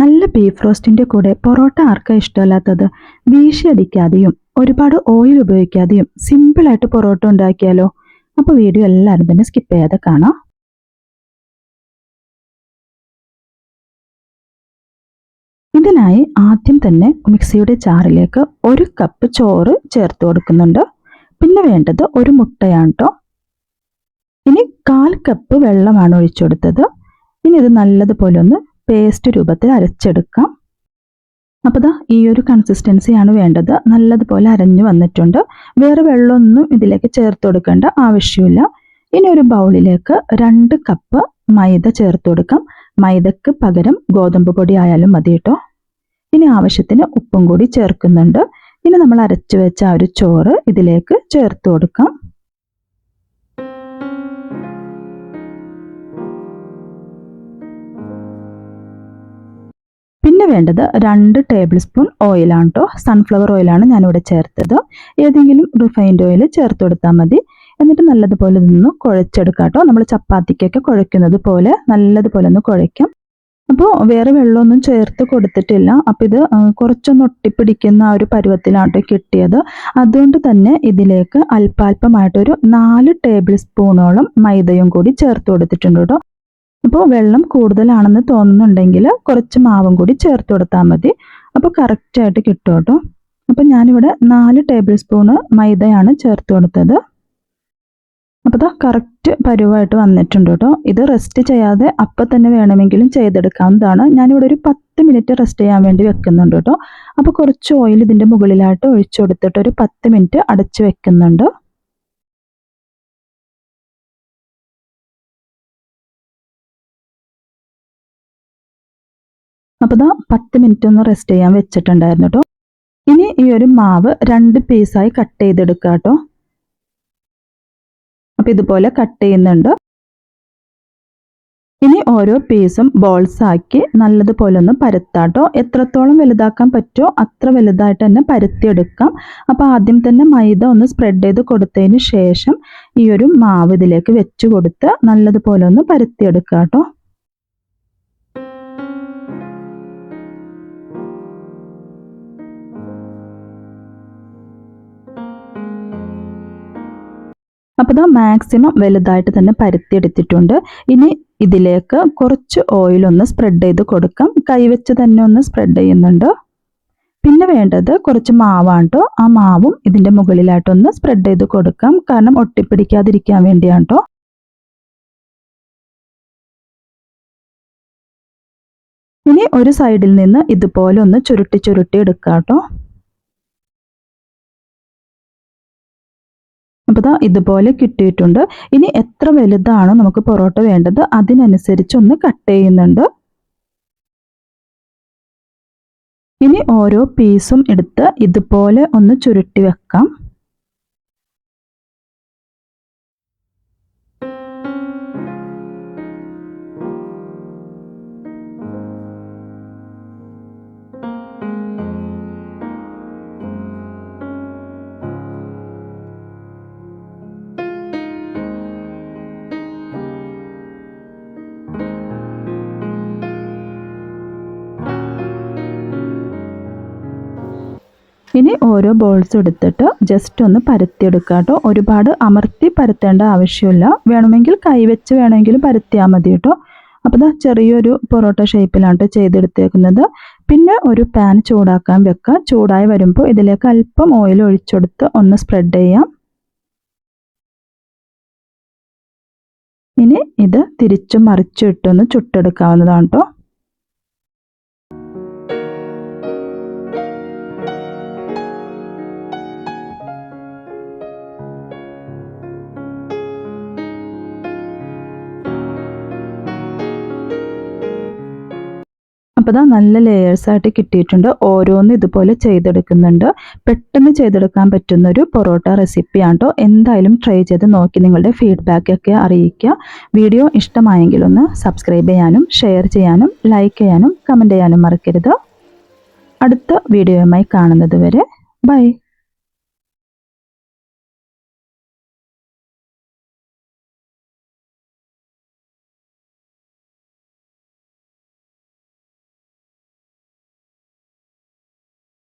നല്ല ബീഫ് റോസ്റ്റിന്റെ കൂടെ പൊറോട്ട ആർക്കാ ഇഷ്ടമല്ലാത്തത്? വീശി അടിക്കാതെയും ഒരുപാട് ഓയിൽ ഉപയോഗിക്കാതെയും സിമ്പിളായിട്ട് പൊറോട്ട ഉണ്ടാക്കിയാലോ? അപ്പോൾ വീഡിയോ എല്ലാവരും തന്നെ സ്കിപ്പ് ചെയ്യാതെ കാണാം. ഇതിനായി ആദ്യം തന്നെ മിക്സിയുടെ ജാറിലേക്ക് 1 കപ്പ് ചോറ് ചേർത്ത് കൊടുക്കുന്നുണ്ട്. പിന്നെ വേണ്ടത് ഒരു മുട്ടയാണ് കേട്ടോ. ഇനി 1/4 കപ്പ് വെള്ളമാണ് ഒഴിച്ചു കൊടുത്തത്. ഇനി ഇത് നല്ലതുപോലെ ഒന്ന് പേസ്റ്റ് രൂപത്തിൽ അരച്ചെടുക്കാം. അപ്പോൾ ഈ ഒരു കൺസിസ്റ്റൻസിയാണ് വേണ്ടത്. നല്ലതുപോലെ അരഞ്ഞു വന്നിട്ടുണ്ട്. വേറെ വെള്ളമൊന്നും ഇതിലേക്ക് ചേർത്ത് കൊടുക്കേണ്ട ആവശ്യമില്ല. ഇനി ഒരു ബൗളിലേക്ക് 2 കപ്പ് മൈദ ചേർത്ത് കൊടുക്കാം. മൈദക്ക് പകരം ഗോതമ്പ് പൊടി ആയാലും മതി കേട്ടോ. ഇനി ആവശ്യത്തിന് ഉപ്പും കൂടി ചേർക്കുന്നുണ്ട്. ഇനി നമ്മൾ അരച്ചു വെച്ച ആ ഒരു ചോറ് ഇതിലേക്ക് ചേർത്ത് കൊടുക്കാം. പിന്നെ വേണ്ടത് 2 ടേബിൾ സ്പൂൺ ഓയിലാണ് കേട്ടോ. സൺഫ്ലവർ ഓയിലാണ് ഞാനിവിടെ ചേർത്തത്. ഏതെങ്കിലും റിഫൈൻഡ് ഓയിൽ ചേർത്ത് കൊടുത്താൽ മതി. എന്നിട്ട് നല്ലതുപോലെ നിന്ന് കുഴച്ചെടുക്കാം കേട്ടോ. നമ്മൾ ചപ്പാത്തിക്കൊക്കെ കുഴയ്ക്കുന്നത് പോലെ നല്ലതുപോലെ ഒന്ന് കുഴയ്ക്കാം. അപ്പോൾ വേറെ വെള്ളമൊന്നും ചേർത്ത് കൊടുത്തിട്ടില്ല. അപ്പോൾ ഇത് കുറച്ചൊന്ന് ഒട്ടിപ്പിടിക്കുന്ന ആ ഒരു പരുവത്തിലാണ് കിട്ടിയത്. അതുകൊണ്ട് തന്നെ ഇതിലേക്ക് അല്പാൽപമായിട്ടൊരു 4 ടേബിൾ സ്പൂണോളം മൈദയും കൂടി ചേർത്ത് കൊടുത്തിട്ടുണ്ട് കേട്ടോ. അപ്പോൾ വെള്ളം കൂടുതലാണെന്ന് തോന്നുന്നുണ്ടെങ്കിൽ കുറച്ച് മാവും കൂടി ചേർത്ത് കൊടുത്താൽ മതി. അപ്പോൾ കറക്റ്റായിട്ട് കിട്ടും കേട്ടോ. അപ്പോൾ ഞാനിവിടെ 4 ടേബിൾ സ്പൂണ് മൈദയാണ് ചേർത്ത് കൊടുത്തത്. അപ്പോൾ കറക്റ്റ് പരുവായിട്ട് വന്നിട്ടുണ്ട് കേട്ടോ. ഇത് റെസ്റ്റ് ചെയ്യാതെ അപ്പം തന്നെ വേണമെങ്കിലും ചെയ്തെടുക്കാവുന്നതാണ്. ഞാനിവിടെ ഒരു 10 മിനിറ്റ് റെസ്റ്റ് ചെയ്യാൻ വേണ്ടി വെക്കുന്നുണ്ട് കേട്ടോ. അപ്പോൾ കുറച്ച് ഓയിൽ ഇതിൻ്റെ മുകളിലായിട്ട് ഒഴിച്ചു കൊടുത്തിട്ട് ഒരു 10 മിനിറ്റ് അടച്ചു വെക്കുന്നുണ്ട്. അപ്പോൾ 10 മിനിറ്റ് ഒന്ന് റെസ്റ്റ് ചെയ്യാൻ വെച്ചിട്ടുണ്ടായിരുന്നു കേട്ടോ. ഇനി ഈ ഒരു മാവ് 2 പീസായി കട്ട് ചെയ്തെടുക്കുക കേട്ടോ. അപ്പോൾ ഇതുപോലെ കട്ട് ചെയ്യുന്നുണ്ട്. ഇനി ഓരോ പീസും ബോൾസ് ആക്കി നല്ലതുപോലെ ഒന്ന് പരത്താട്ടോ. എത്രത്തോളം വലുതാക്കാൻ പറ്റുമോ അത്ര വലുതായിട്ട് തന്നെ പരത്തിയെടുക്കാം. അപ്പോൾ ആദ്യം തന്നെ മൈദ ഒന്ന് സ്പ്രെഡ് ചെയ്ത് കൊടുത്തതിന് ശേഷം ഈ ഒരു മാവ് ഇതിലേക്ക് വെച്ച് കൊടുത്ത് നല്ലതുപോലെ ഒന്ന് പരത്തിയെടുക്കുക കേട്ടോ. അപ്പോൾ മാക്സിമം വലുതായിട്ട് തന്നെ പരത്തിയെടുത്തിട്ടുണ്ട്. ഇനി ഇതിലേക്ക് കുറച്ച് ഓയിലൊന്ന് സ്പ്രെഡ് ചെയ്ത് കൊടുക്കാം. കൈവച്ച് തന്നെ ഒന്ന് സ്പ്രെഡ് ചെയ്യുന്നുണ്ട്. പിന്നെ വേണ്ടത് കുറച്ച് മാവാണ് കേട്ടോ. ആ മാവും ഇതിൻ്റെ മുകളിലായിട്ടൊന്ന് സ്പ്രെഡ് ചെയ്ത് കൊടുക്കാം. കാരണം ഒട്ടിപ്പിടിക്കാതിരിക്കാൻ വേണ്ടിയാണ് കേട്ടോ. ഇനി ഒരു സൈഡിൽ നിന്ന് ഇതുപോലെ ഒന്ന് ചുരുട്ടി എടുക്കാം കേട്ടോ. അപ്പോൾ ഇതുപോലെ കിട്ടിയിട്ടുണ്ട്. ഇനി എത്ര വലുതാണ് നമുക്ക് പൊറോട്ട വേണ്ടത് അതിനനുസരിച്ച് ഒന്ന് കട്ട് ചെയ്യുന്നുണ്ട്. ഇനി ഓരോ പീസും എടുത്ത് ഇതുപോലെ ഒന്ന് ചുരുട്ടി വെക്കാം. ഇനി ഓരോ ബോൾസ് എടുത്തിട്ട് ജസ്റ്റ് ഒന്ന് പരത്തിയെടുക്കുക കേട്ടോ. ഒരുപാട് അമർത്തി പരത്തേണ്ട ആവശ്യമില്ല. വേണമെങ്കിൽ കൈവച്ച് വേണമെങ്കിലും പരത്തിയാൽ മതി കേട്ടോ. അപ്പോൾ ചെറിയൊരു പൊറോട്ട ഷേപ്പിലാണ് ചെയ്തെടുത്തേക്കുന്നത്. പിന്നെ ഒരു പാൻ ചൂടാക്കാൻ വെക്കുക. ചൂടായി വരുമ്പോൾ ഇതിലേക്ക് അല്പം ഓയിൽ ഒഴിച്ചെടുത്ത് ഒന്ന് സ്പ്രെഡ് ചെയ്യാം. ഇനി ഇത് തിരിച്ചും മറിച്ചും ഇട്ടൊന്ന് ചുട്ടെടുക്കാവുന്നതാണ് കേട്ടോ. അപ്പോൾ നല്ല ലെയേഴ്സായിട്ട് കിട്ടിയിട്ടുണ്ട്. ഓരോന്നും ഇതുപോലെ ചെയ്തെടുക്കുന്നുണ്ട്. പെട്ടെന്ന് ചെയ്തെടുക്കാൻ പറ്റുന്നൊരു പൊറോട്ട റെസിപ്പിയാണ് കേട്ടോ. എന്തായാലും ട്രൈ ചെയ്ത് നോക്കി നിങ്ങളുടെ ഫീഡ്ബാക്കൊക്കെ അറിയിക്കുക. വീഡിയോ ഇഷ്ടമായെങ്കിൽ ഒന്ന് സബ്സ്ക്രൈബ് ചെയ്യാനും ഷെയർ ചെയ്യാനും ലൈക്ക് ചെയ്യാനും കമൻറ്റ് ചെയ്യാനും മറക്കരുത്. അടുത്ത വീഡിയോയുമായി കാണുന്നത് വരെ ബൈ.